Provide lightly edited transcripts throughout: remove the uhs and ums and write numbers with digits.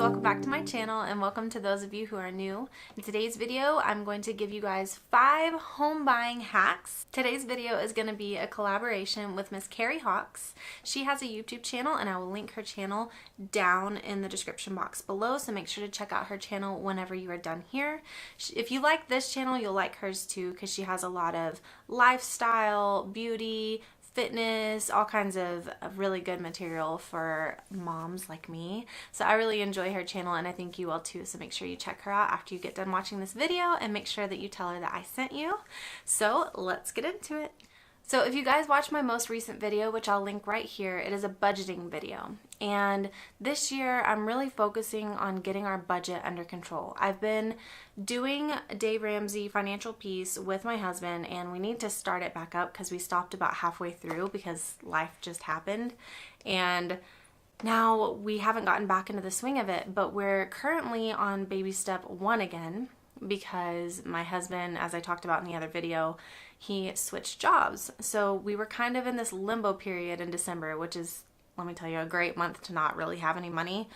welcome back to my channel, and welcome to those of you who are new. In today's video, I'm going to give you guys 5 home buying hacks. Today's video is going to be a collaboration with Miss Kerry. She has a YouTube channel, and I will link her channel down in the description box below, so make sure to check out her channel whenever you are done here. If you like this channel, you'll like hers too, because she has a lot of lifestyle, beauty, fitness, all kinds of really good material for moms like me. So I really enjoy her channel, and I think you will too. So make sure you check her out after you get done watching this video, and make sure that you tell her that I sent you. So let's get into it. So if you guys watched my most recent video, which I'll link right here, it is a budgeting video. And this year I'm really focusing on getting our budget under control. I've been doing Dave Ramsey Financial Peace with my husband, and we need to start it back up because we stopped about halfway through because life just happened. And now we haven't gotten back into the swing of it, but we're currently on baby step 1 again, because my husband, as I talked about in the other video, he switched jobs. So we were kind of in this limbo period in December, which is, let me tell you, a great month to not really have any money.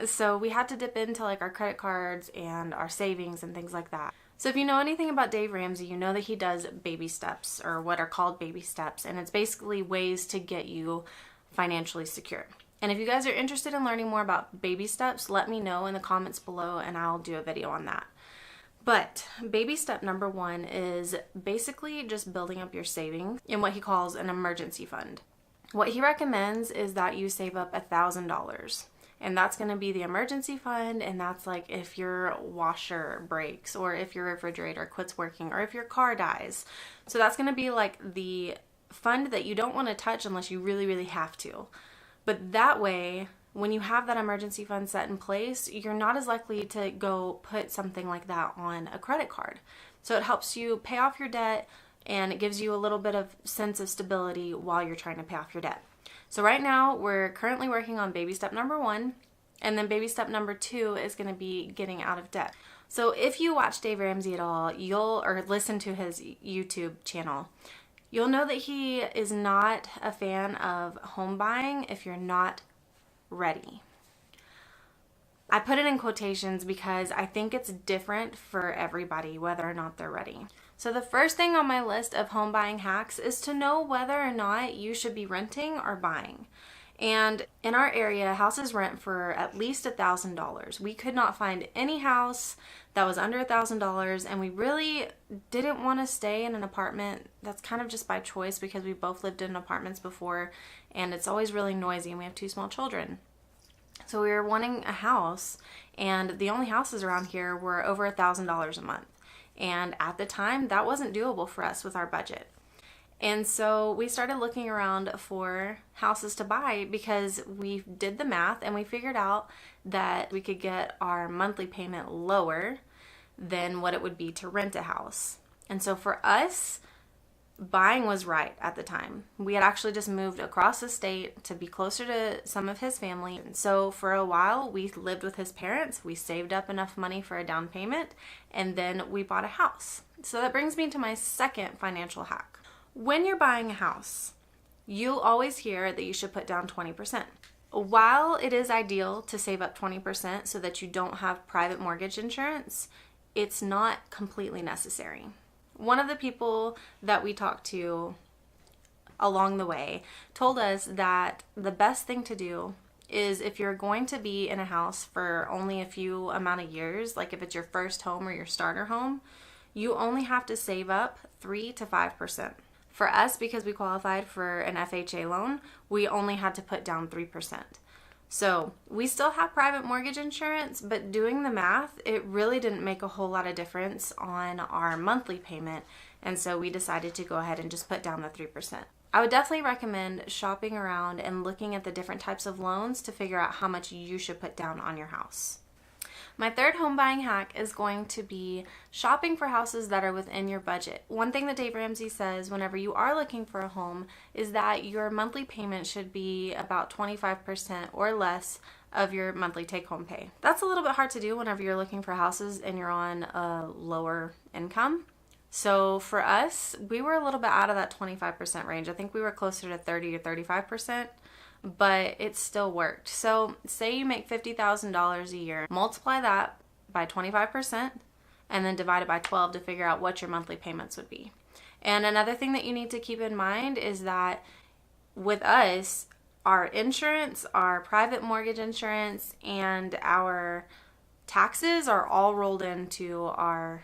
So we had to dip into like our credit cards and our savings and things like that. So if you know anything about Dave Ramsey, you know that he does baby steps, or what are called baby steps, and it's basically ways to get you financially secure. And if you guys are interested in learning more about baby steps, let me know in the comments below and I'll do a video on that. But baby step number 1 is basically just building up your savings in what he calls an emergency fund. What he recommends is that you save up $1,000. And that's going to be the emergency fund, and that's like if your washer breaks, or if your refrigerator quits working, or if your car dies. So that's going to be like the fund that you don't want to touch unless you really, really have to. But that way, when you have that emergency fund set in place, you're not as likely to go put something like that on a credit card. So it helps you pay off your debt, and it gives you a little bit of sense of stability while you're trying to pay off your debt. So right now, we're currently working on baby step number 1, and then baby step number 2 is going to be getting out of debt. So if you watch Dave Ramsey at all, or listen to his YouTube channel, you'll know that he is not a fan of home buying if you're not ready. I put it in quotations because I think it's different for everybody, whether or not they're ready. So the first thing on my list of home buying hacks is to know whether or not you should be renting or buying. And in our area, houses rent for at least $1,000. We could not find any house that was under $1,000, and we really didn't want to stay in an apartment. That's kind of just by choice because we both lived in apartments before, and it's always really noisy, and we have 2 small children. So we were wanting a house, and the only houses around here were over $1,000 a month. And at the time, that wasn't doable for us with our budget. And so we started looking around for houses to buy because we did the math and we figured out that we could get our monthly payment lower than what it would be to rent a house. And so for us, buying was right at the time. We had actually just moved across the state to be closer to some of his family. So for a while, we lived with his parents. We saved up enough money for a down payment, and then we bought a house. So that brings me to my second financial hack. When you're buying a house, you'll always hear that you should put down 20%. While it is ideal to save up 20% so that you don't have private mortgage insurance, it's not completely necessary. One of the people that we talked to along the way told us that the best thing to do is, if you're going to be in a house for only a few amount of years, like if it's your first home or your starter home, you only have to save up 3 to 5%. For us, because we qualified for an FHA loan, we only had to put down 3%. So we still have private mortgage insurance, but doing the math, it really didn't make a whole lot of difference on our monthly payment. And so we decided to go ahead and just put down the 3%. I would definitely recommend shopping around and looking at the different types of loans to figure out how much you should put down on your house. My third home buying hack is going to be shopping for houses that are within your budget. One thing that Dave Ramsey says whenever you are looking for a home is that your monthly payment should be about 25% or less of your monthly take-home pay. That's a little bit hard to do whenever you're looking for houses and you're on a lower income. So for us, we were a little bit out of that 25% range. I think we were closer to 30 or 35%. but it still worked. So say you make $50,000 a year, multiply that by 25%, and then divide it by 12 to figure out what your monthly payments would be. And another thing that you need to keep in mind is that with us, our insurance, our private mortgage insurance, and our taxes are all rolled into our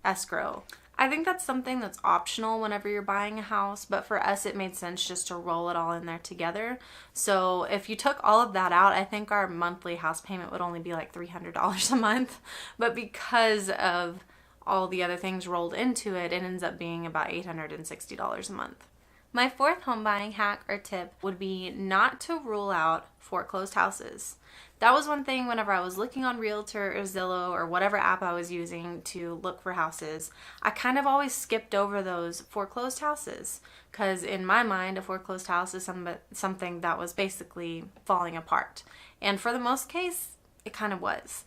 escrow. I think that's something that's optional whenever you're buying a house, but for us it made sense just to roll it all in there together. So if you took all of that out, I think our monthly house payment would only be like $300 a month. But because of all the other things rolled into it, it ends up being about $860 a month. My fourth home buying hack or tip would be not to rule out foreclosed houses. That was one thing whenever I was looking on Realtor or Zillow or whatever app I was using to look for houses, I kind of always skipped over those foreclosed houses because in my mind a foreclosed house is something that was basically falling apart. And for the most case, it kind of was.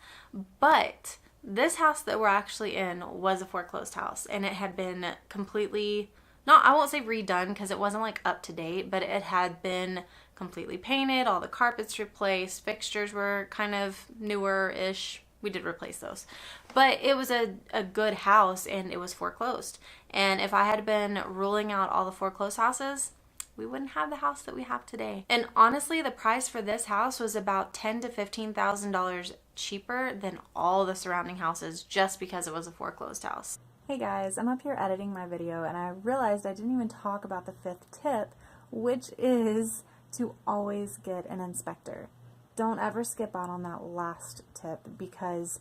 But this house that we're actually in was a foreclosed house, and it had been completely, I won't say redone because it wasn't like up to date, but it had been completely painted, all the carpets replaced, fixtures were kind of newer-ish. We did replace those. But it was a good house, and it was foreclosed. And if I had been ruling out all the foreclosed houses, we wouldn't have the house that we have today. And honestly, the price for this house was about $10,000 to $15,000 cheaper than all the surrounding houses just because it was a foreclosed house. Hey guys, I'm up here editing my video and I realized I didn't even talk about the fifth tip, which is to always get an inspector. Don't ever skip out on that last tip because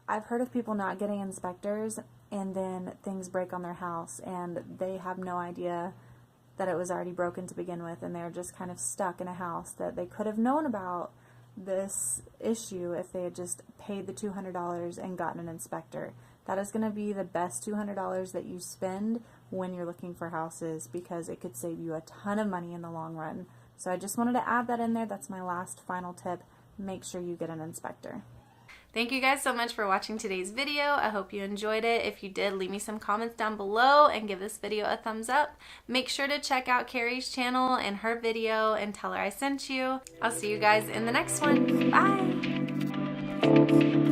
I've heard of people not getting inspectors and then things break on their house and they have no idea that it was already broken to begin with, and they're just kind of stuck in a house that they could have known about this issue if they had just paid the $200 and gotten an inspector. That is going to be the best $200 that you spend when you're looking for houses because it could save you a ton of money in the long run. So I just wanted to add that in there. That's my last final tip. Make sure you get an inspector. Thank you guys so much for watching today's video. I hope you enjoyed it. If you did, leave me some comments down below and give this video a thumbs up. Make sure to check out Kerry's channel and her video and tell her I sent you. I'll see you guys in the next one. Bye!